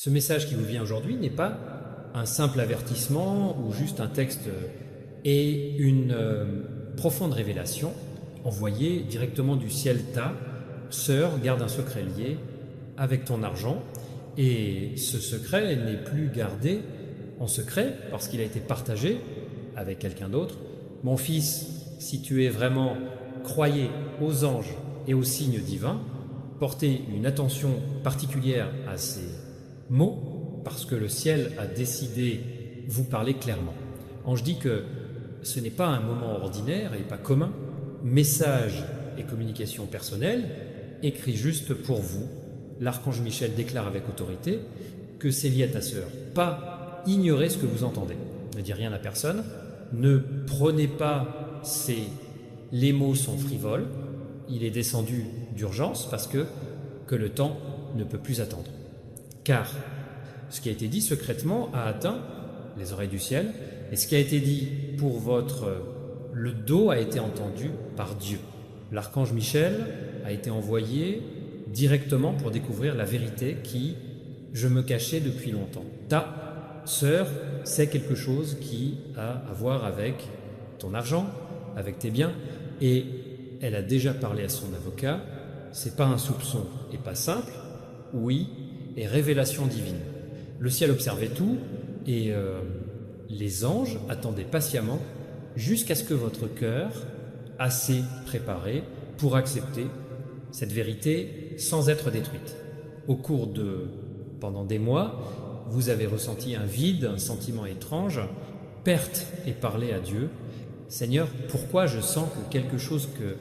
Ce message qui vous vient aujourd'hui n'est pas un simple avertissement ou juste un texte et une profonde révélation envoyée directement du ciel. Ta sœur garde un secret lié avec ton argent, et ce secret n'est plus gardé en secret parce qu'il a été partagé avec quelqu'un d'autre. Mon fils, si tu es vraiment croyez aux anges et aux signes divins, portez une attention particulière à ces mots parce que le ciel a décidé vous parler clairement. Ange dit que ce n'est pas un moment ordinaire et pas commun, message et communication personnelle, écrit juste pour vous. L'archange Michel déclare avec autorité que c'est lié à ta sœur. Pas ignorer ce que vous entendez. Ne dis rien à personne. Ne prenez pas les mots sont frivoles. Il est descendu d'urgence parce que le temps ne peut plus attendre. Car ce qui a été dit secrètement a atteint les oreilles du ciel, et ce qui a été dit pour le dos a été entendu par Dieu. L'archange Michel a été envoyé directement pour découvrir la vérité qui je me cachais depuis longtemps. Ta sœur, c'est quelque chose qui a à voir avec ton argent, avec tes biens, et elle a déjà parlé à son avocat. C'est pas un soupçon et pas simple, oui, et révélation divine. Le ciel observait tout et les anges attendaient patiemment jusqu'à ce que votre cœur, assez préparé pour accepter cette vérité sans être détruite. Au cours pendant des mois, vous avez ressenti un vide, un sentiment étrange, perte et parlé à Dieu. Seigneur, pourquoi je sens que quelque chose que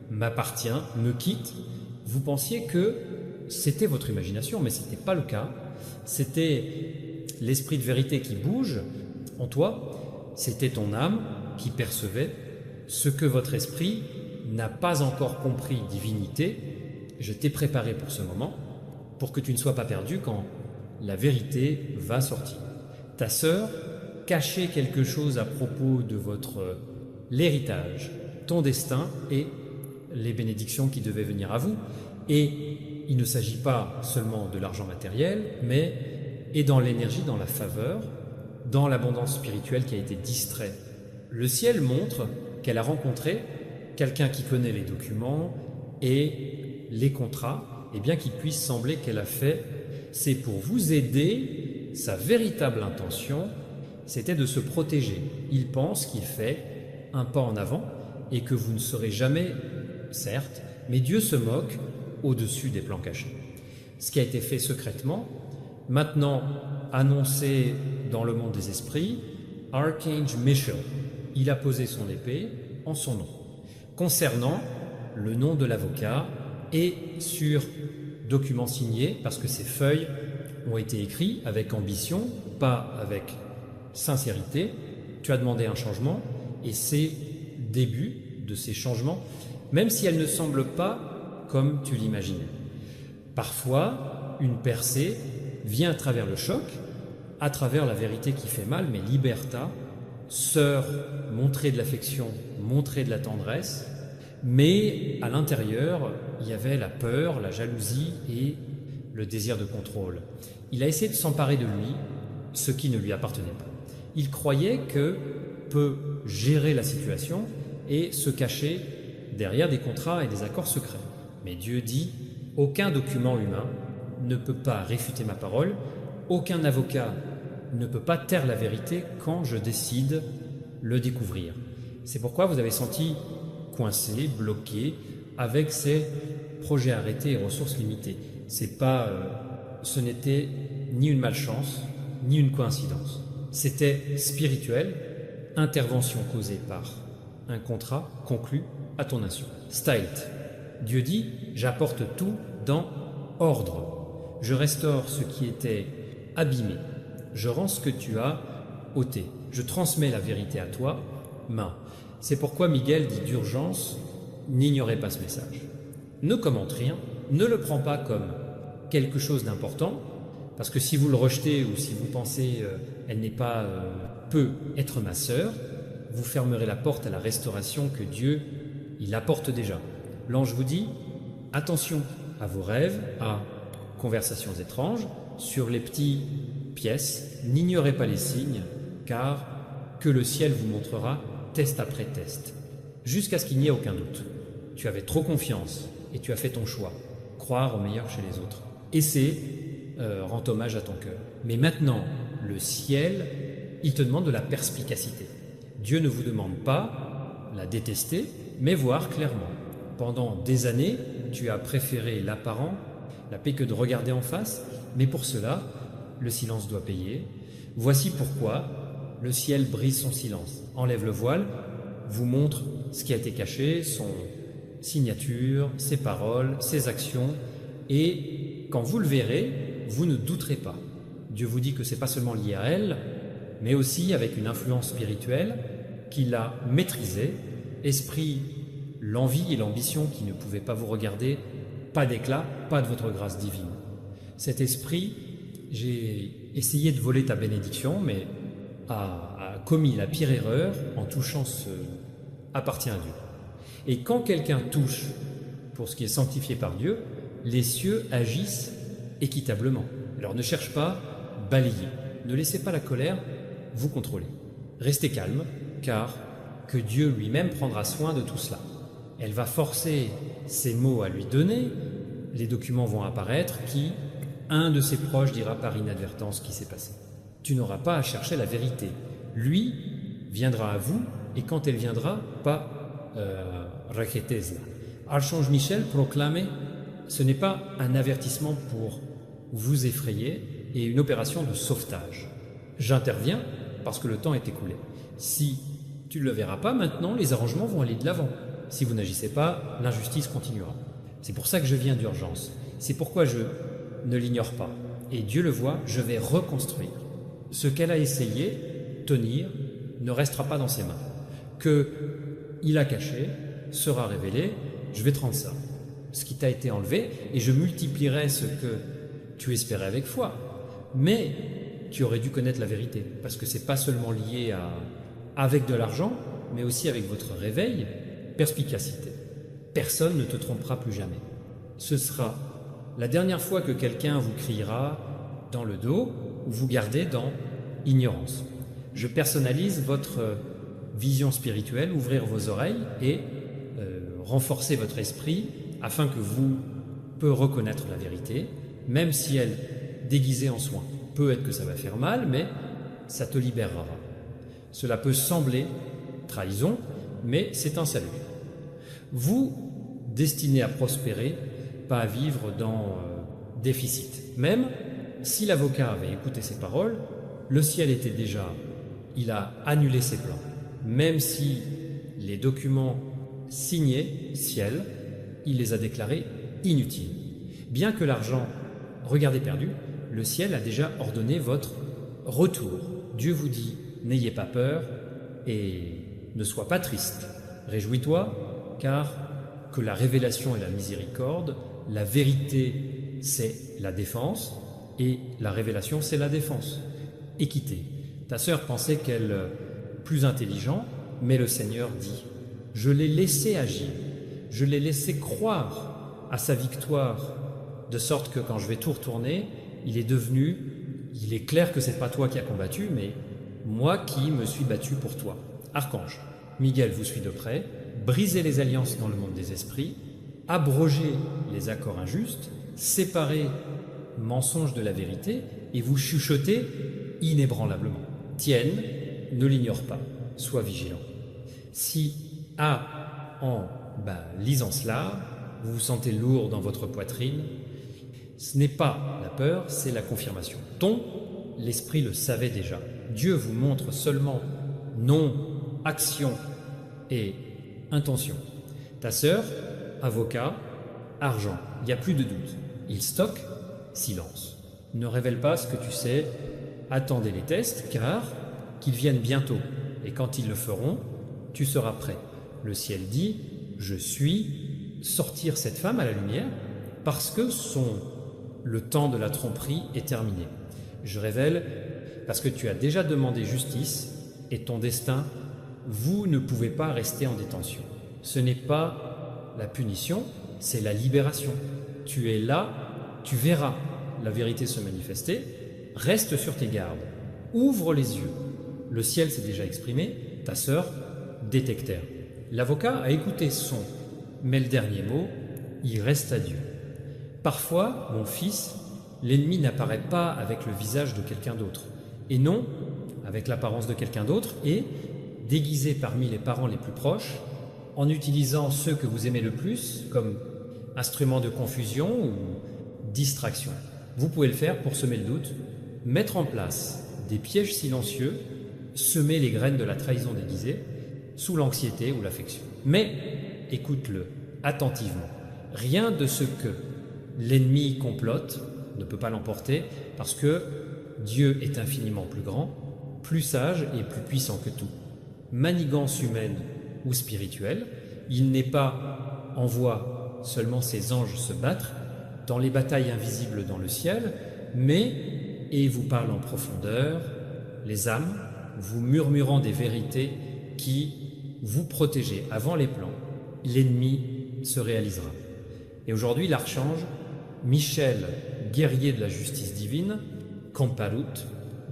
m'appartient me quitte? Vous pensiez que c'était votre imagination, mais ce n'était pas le cas. C'était l'esprit de vérité qui bouge en toi, c'était ton âme qui percevait ce que votre esprit n'a pas encore compris, divinité. Je t'ai préparé pour ce moment, pour que tu ne sois pas perdu quand la vérité va sortir. Ta sœur cachait quelque chose à propos de l'héritage, ton destin et les bénédictions qui devaient venir à vous. Et il ne s'agit pas seulement de l'argent matériel, mais et dans l'énergie, dans la faveur, dans l'abondance spirituelle qui a été distrait. Le ciel montre qu'elle a rencontré quelqu'un qui connaît les documents et les contrats, et bien qu'il puisse sembler qu'elle a fait, c'est pour vous aider. Sa véritable intention, c'était de se protéger. Il pense qu'il fait un pas en avant et que vous ne serez jamais, certes, mais Dieu se moque au-dessus des plans cachés. Ce qui a été fait secrètement, maintenant annoncé dans le monde des esprits, Archange Michel, il a posé son épée en son nom. Concernant le nom de l'avocat et sur document signé, parce que ces feuilles ont été écrites avec ambition, pas avec sincérité, tu as demandé un changement et c'est début de ces changements, même si elles ne semblent pas comme tu l'imaginais. Parfois, une percée vient à travers le choc, à travers la vérité qui fait mal, mais liberta, sœur, montrer de l'affection, montrer de la tendresse, mais à l'intérieur, il y avait la peur, la jalousie et le désir de contrôle. Il a essayé de s'emparer de lui, ce qui ne lui appartenait pas. Il croyait que peut gérer la situation et se cacher derrière des contrats et des accords secrets. Mais Dieu dit, aucun document humain ne peut pas réfuter ma parole, aucun avocat ne peut pas taire la vérité quand je décide le découvrir. C'est pourquoi vous avez senti coincé, bloqué, avec ces projets arrêtés et ressources limitées. Ce n'était ni une malchance, ni une coïncidence. C'était spirituel, intervention causée par un contrat conclu à ton insu. Styled. Dieu dit, j'apporte tout dans ordre. Je restaure ce qui était abîmé. Je rends ce que tu as ôté. Je transmets la vérité à toi, main. C'est pourquoi Miguel dit d'urgence, n'ignorez pas ce message. Ne commente rien, ne le prends pas comme quelque chose d'important, parce que si vous le rejetez ou si vous pensez elle n'est pas peut être ma sœur, vous fermerez la porte à la restauration que Dieu il apporte déjà. L'ange vous dit attention à vos rêves, à conversations étranges, sur les petites pièces, n'ignorez pas les signes, car que le ciel vous montrera test après test, jusqu'à ce qu'il n'y ait aucun doute. Tu avais trop confiance et tu as fait ton choix, croire au meilleur chez les autres. Et c'est rend hommage à ton cœur. Mais maintenant, le ciel, il te demande de la perspicacité. Dieu ne vous demande pas la détester, mais voir clairement. Pendant des années, tu as préféré l'apparent, la paix que de regarder en face, mais pour cela, le silence doit payer. Voici pourquoi le ciel brise son silence, enlève le voile, vous montre ce qui a été caché, son signature, ses paroles, ses actions, et quand vous le verrez, vous ne douterez pas. Dieu vous dit que ce n'est pas seulement lié à elle, mais aussi avec une influence spirituelle qu'il a maîtrisée, esprit, l'envie et l'ambition qui ne pouvaient pas vous regarder, pas d'éclat, pas de votre grâce divine. Cet esprit, j'ai essayé de voler ta bénédiction, mais a commis la pire erreur en touchant ce appartient à Dieu. Et quand quelqu'un touche pour ce qui est sanctifié par Dieu, les cieux agissent équitablement. Alors ne cherche pas, balayez. Ne laissez pas la colère vous contrôler. Restez calme, car que Dieu lui-même prendra soin de tout cela. Elle va forcer ses mots à lui donner, les documents vont apparaître qui, un de ses proches dira par inadvertance ce qui s'est passé. Tu n'auras pas à chercher la vérité. Lui viendra à vous, et quand elle viendra, pas rejetez-la. Archange Michel proclamait, ce n'est pas un avertissement pour vous effrayer et une opération de sauvetage. J'interviens parce que le temps est écoulé. Si tu ne le verras pas maintenant, les arrangements vont aller de l'avant. Si vous n'agissez pas, l'injustice continuera. C'est pour ça que je viens d'urgence. C'est pourquoi je ne l'ignore pas. Et Dieu le voit, je vais reconstruire. Ce qu'elle a essayé, tenir, ne restera pas dans ses mains. qu'il a caché sera révélé, je vais te rendre ça, ce qui t'a été enlevé, et je multiplierai ce que tu espérais avec foi. Mais tu aurais dû connaître la vérité, parce que c'est pas seulement lié avec de l'argent, mais aussi avec votre réveil, perspicacité. Personne ne te trompera plus jamais. Ce sera la dernière fois que quelqu'un vous criera dans le dos ou vous gardez dans ignorance. Je personnalise votre vision spirituelle, ouvrir vos oreilles et renforcer votre esprit afin que vous puissiez reconnaître la vérité, même si elle, déguisée en soin, peut-être que ça va faire mal, mais ça te libérera. Cela peut sembler trahison, mais c'est un salut. Vous, destinés à prospérer, pas à vivre dans déficit. Même si l'avocat avait écouté ces paroles, le ciel était déjà, il a annulé ses plans. Même si les documents signés, ciel, il les a déclarés inutiles. Bien que l'argent, regardez perdu, le ciel a déjà ordonné votre retour. Dieu vous dit, n'ayez pas peur et ne sois pas triste. Réjouis-toi, car que la révélation est la miséricorde, la vérité c'est la défense et la révélation c'est la défense. Équité. Ta sœur pensait qu'elle plus intelligent, mais le Seigneur dit, je l'ai laissé agir, je l'ai laissé croire à sa victoire, de sorte que quand je vais tout retourner, il est clair que c'est pas toi qui as combattu, mais moi qui me suis battu pour toi. Archange, Miguel vous suit de près, brisez les alliances dans le monde des esprits, abrogez les accords injustes, séparez mensonge de la vérité et vous chuchotez inébranlablement. Tienne, ne l'ignore pas, sois vigilant. Si en lisant cela, vous vous sentez lourd dans votre poitrine, ce n'est pas la peur, c'est la confirmation. L'esprit le savait déjà. Dieu vous montre seulement nom, action et intention. Ta sœur, avocat, argent, il n'y a plus de doute. Il stocke, silence. Ne révèle pas ce que tu sais, attendez les tests, car qu'ils viennent bientôt. Et quand ils le feront, tu seras prêt. Le ciel dit, je suis sortir cette femme à la lumière, parce que le temps de la tromperie est terminé. Je révèle, parce que tu as déjà demandé justice, et ton destin, vous ne pouvez pas rester en détention. Ce n'est pas la punition, c'est la libération. Tu es là, tu verras. la vérité se manifester, reste sur tes gardes. Ouvre les yeux. Le ciel s'est déjà exprimé, ta sœur détectère. L'avocat a écouté son, mais le dernier mot, il reste à Dieu. Parfois, mon fils, l'ennemi n'apparaît pas avec le visage de quelqu'un d'autre, et non avec l'apparence de quelqu'un d'autre, et déguisé parmi les parents les plus proches, en utilisant ceux que vous aimez le plus comme instrument de confusion ou distraction. Vous pouvez le faire pour semer le doute, mettre en place des pièges silencieux, semer les graines de la trahison déguisée sous l'anxiété ou l'affection. Mais écoute-le attentivement. Rien de ce que l'ennemi complote ne peut pas l'emporter parce que Dieu est infiniment plus grand, plus sage et plus puissant que tout. Manigance humaine ou spirituelle, il n'est pas envoie seulement ses anges se battre dans les batailles invisibles dans le ciel, mais, et vous parle en profondeur, les âmes, vous murmurant des vérités qui vous protégez avant les plans, l'ennemi se réalisera. Et aujourd'hui, l'archange Michel, guerrier de la justice divine, camparut,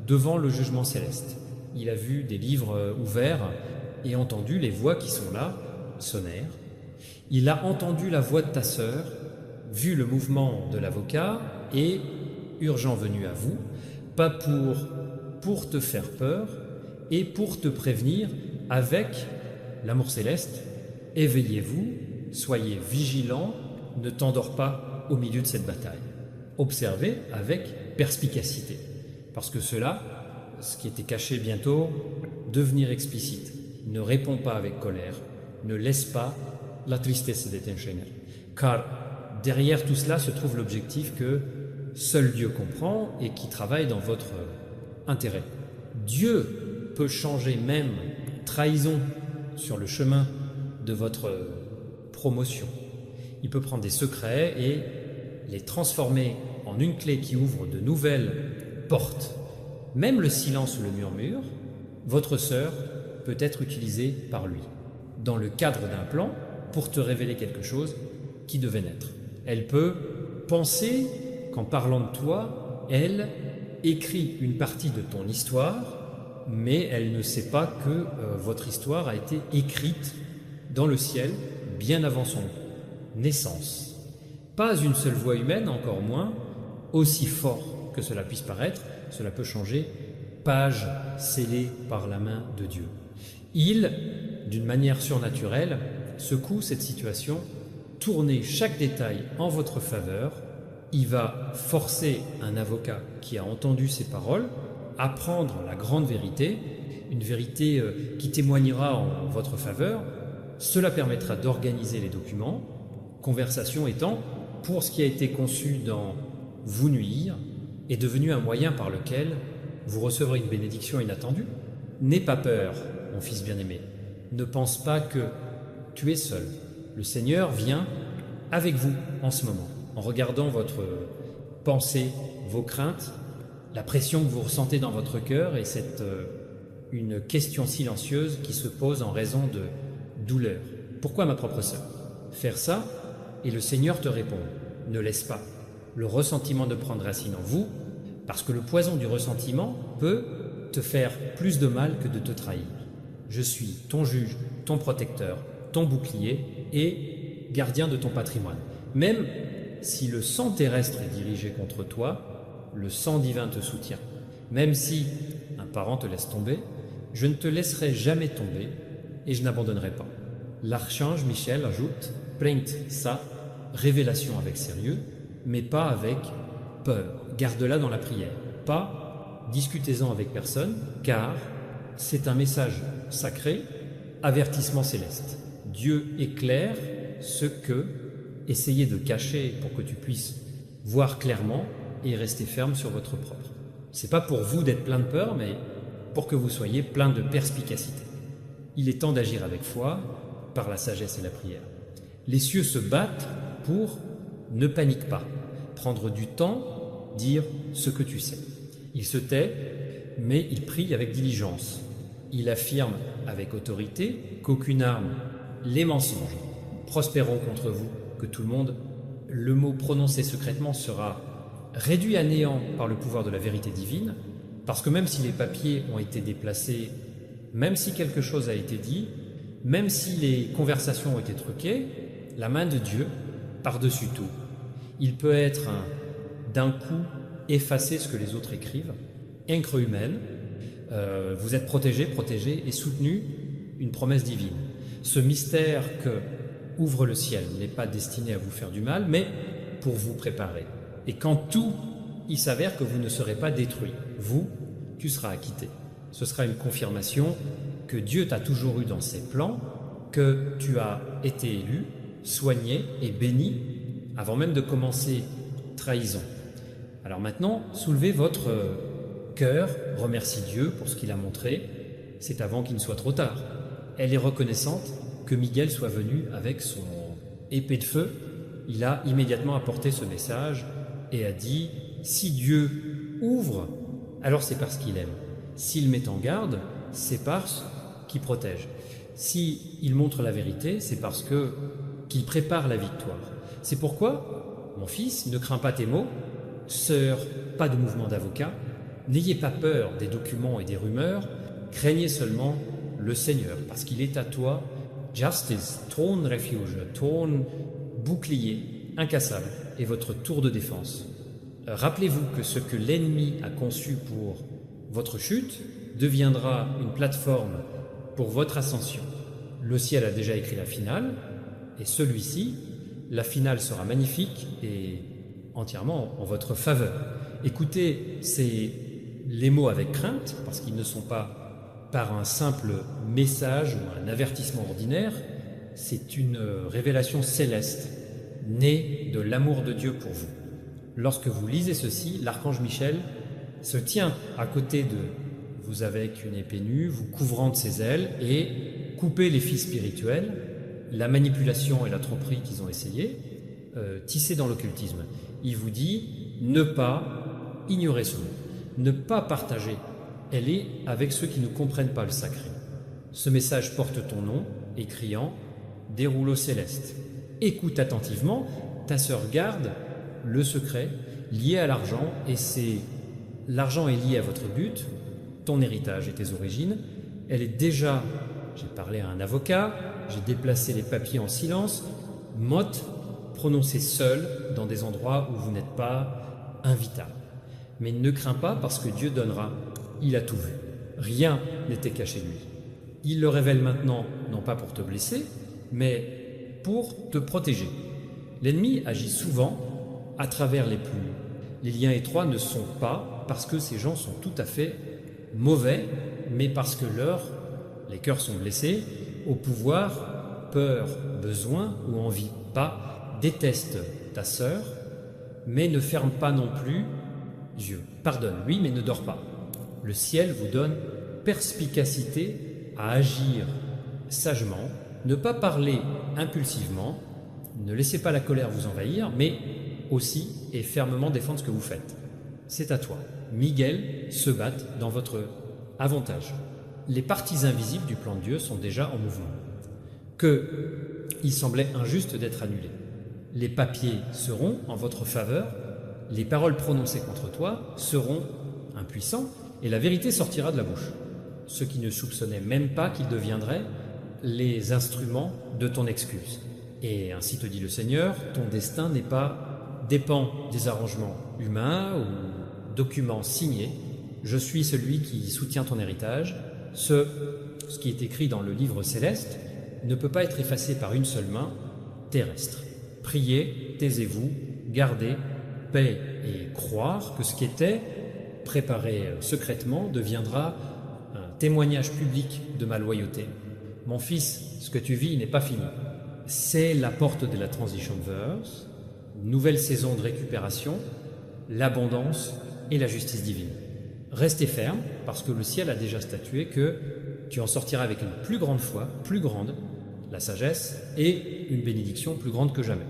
devant le jugement céleste. Il a vu des livres ouverts et entendu les voix qui sont là, sonnèrent. Il a entendu la voix de ta sœur, vu le mouvement de l'avocat et, urgent venu à vous, pas pour te faire peur et pour te prévenir avec l'amour céleste. Éveillez-vous, soyez vigilants, ne t'endors pas au milieu de cette bataille. Observez avec perspicacité, parce que cela, ce qui était caché bientôt, devenir explicite. Ne réponds pas avec colère, ne laisse pas la tristesse détenir. Car derrière tout cela se trouve l'objectif que seul Dieu comprend et qui travaille dans votre intérêt. Dieu peut changer même trahison sur le chemin de votre promotion. Il peut prendre des secrets et les transformer en une clé qui ouvre de nouvelles portes. Même le silence ou le murmure, votre sœur peut être utilisée par lui, dans le cadre d'un plan, pour te révéler quelque chose qui devait naître. Elle peut penser qu'en parlant de toi, elle écrit une partie de ton histoire, mais elle ne sait pas que votre histoire a été écrite dans le ciel bien avant son naissance. Pas une seule voix humaine, encore moins, aussi fort que cela puisse paraître, cela peut changer, page scellée par la main de Dieu. Il, d'une manière surnaturelle, secoue cette situation, tournez chaque détail en votre faveur. Il va forcer un avocat qui a entendu ces paroles à prendre la grande vérité, une vérité qui témoignera en votre faveur. Cela permettra d'organiser les documents, conversation étant, pour ce qui a été conçu dans vous nuire, est devenu un moyen par lequel vous recevrez une bénédiction inattendue. N'aie pas peur, mon fils bien-aimé. Ne pense pas que tu es seul. Le Seigneur vient avec vous en ce moment, en regardant votre pensée, vos craintes, la pression que vous ressentez dans votre cœur et une question silencieuse qui se pose en raison de douleur. Pourquoi ma propre sœur? Faire ça et le Seigneur te répond. Ne laisse pas le ressentiment de prendre racine en vous, parce que le poison du ressentiment peut te faire plus de mal que de te trahir. Je suis ton juge, ton protecteur, ton bouclier et gardien de ton patrimoine. Même si le sang terrestre est dirigé contre toi, le sang divin te soutient. Même si un parent te laisse tomber, je ne te laisserai jamais tomber et je n'abandonnerai pas. L'archange Michel ajoute « Prends ça, révélation avec sérieux, mais pas avec peur. Garde-la dans la prière. Pas discutez-en avec personne, car c'est un message sacré, avertissement céleste. Dieu éclaire ce que essayez de cacher pour que tu puisses voir clairement et rester ferme sur votre propre. C'est pas pour vous d'être plein de peur, mais pour que vous soyez plein de perspicacité. Il est temps d'agir avec foi, par la sagesse et la prière. Les cieux se battent pour ne panique pas, prendre du temps, dire ce que tu sais. Il se tait, mais il prie avec diligence. Il affirme avec autorité qu'aucune arme, les mensonges, prospéreront contre vous, que tout le monde, le mot prononcé secrètement sera réduit à néant par le pouvoir de la vérité divine, parce que même si les papiers ont été déplacés, même si quelque chose a été dit, même si les conversations ont été truquées, la main de Dieu par-dessus tout. Il peut être d'un coup effacer ce que les autres écrivent, encre humaine, vous êtes protégé et soutenu, une promesse divine. Ce mystère que ouvre le ciel n'est pas destiné à vous faire du mal, mais pour vous préparer. Et quand tout, il s'avère que vous ne serez pas détruit, tu seras acquitté. Ce sera une confirmation que Dieu t'a toujours eu dans ses plans, que tu as été élu, soigné et béni avant même de commencer trahison. Alors maintenant, soulevez votre cœur, remercie Dieu pour ce qu'il a montré, c'est avant qu'il ne soit trop tard. Elle est reconnaissante que Miguel soit venu avec son épée de feu. Il a immédiatement apporté ce message et a dit « Si Dieu ouvre, alors c'est parce qu'il aime. S'il met en garde, c'est parce qu'il protège. S'il montre la vérité, c'est parce qu'il prépare la victoire. C'est pourquoi, mon fils, ne crains pas tes maux, sœur, pas de mouvement d'avocat, n'ayez pas peur des documents et des rumeurs, craignez seulement le Seigneur, parce qu'il est à toi, justice, trône refuge, trône bouclier, incassable, et votre tour de défense. Rappelez-vous que ce que l'ennemi a conçu pour votre chute deviendra une plateforme pour votre ascension. Le ciel a déjà écrit la finale, et celui-ci, la finale sera magnifique et entièrement en votre faveur. Écoutez les mots avec crainte, parce qu'ils ne sont pas par un simple message ou un avertissement ordinaire, c'est une révélation céleste, née de l'amour de Dieu pour vous. Lorsque vous lisez ceci, l'archange Michel se tient à côté de vous avec une épée nue, vous couvrant de ses ailes et couper les fils spirituels, la manipulation et la tromperie qu'ils ont essayé, tissés dans l'occultisme. Il vous dit ne pas ignorer ce mot, ne pas partager. Elle est avec ceux qui ne comprennent pas le sacré. Ce message porte ton nom, écriant des rouleaux célestes. Écoute attentivement, ta sœur garde le secret lié à l'argent, et l'argent est lié à votre but, ton héritage et tes origines. Elle est déjà, j'ai parlé à un avocat, j'ai déplacé les papiers en silence, motte prononcée seule dans des endroits où vous n'êtes pas invitable. Mais ne crains pas parce que Dieu donnera, il a tout vu. Rien n'était caché de lui. Il le révèle maintenant, non pas pour te blesser, mais pour te protéger. L'ennemi agit souvent à travers les liens étroits ne sont pas parce que ces gens sont tout à fait mauvais, mais parce que les cœurs sont blessés, au pouvoir, peur, besoin ou envie pas, déteste ta sœur, mais ne ferme pas non plus Dieu. Pardonne, oui, mais ne dors pas. Le ciel vous donne perspicacité à agir sagement, ne pas parler impulsivement, ne laissez pas la colère vous envahir, mais aussi et fermement défendre ce que vous faites. C'est à toi. Miguel se bat dans votre avantage. Les parties invisibles du plan de Dieu sont déjà en mouvement. Il semblait injuste d'être annulé. Les papiers seront en votre faveur, les paroles prononcées contre toi seront impuissants et la vérité sortira de la bouche. Ceux qui ne soupçonnaient même pas qu'ils deviendraient les instruments de ton excuse. Et ainsi te dit le Seigneur, ton destin dépend des arrangements humains ou documents signés. Je suis celui qui soutient ton héritage. Ce qui est écrit dans le livre céleste ne peut pas être effacé par une seule main terrestre. Priez, taisez-vous, gardez, paix et croire que ce qui était préparé secrètement deviendra un témoignage public de ma loyauté. Mon fils, ce que tu vis n'est pas fini. C'est la porte de la transition verse, nouvelle saison de récupération, l'abondance et la justice divine. Restez ferme, parce que le ciel a déjà statué que tu en sortiras avec une plus grande foi, plus grande, la sagesse, et une bénédiction plus grande que jamais.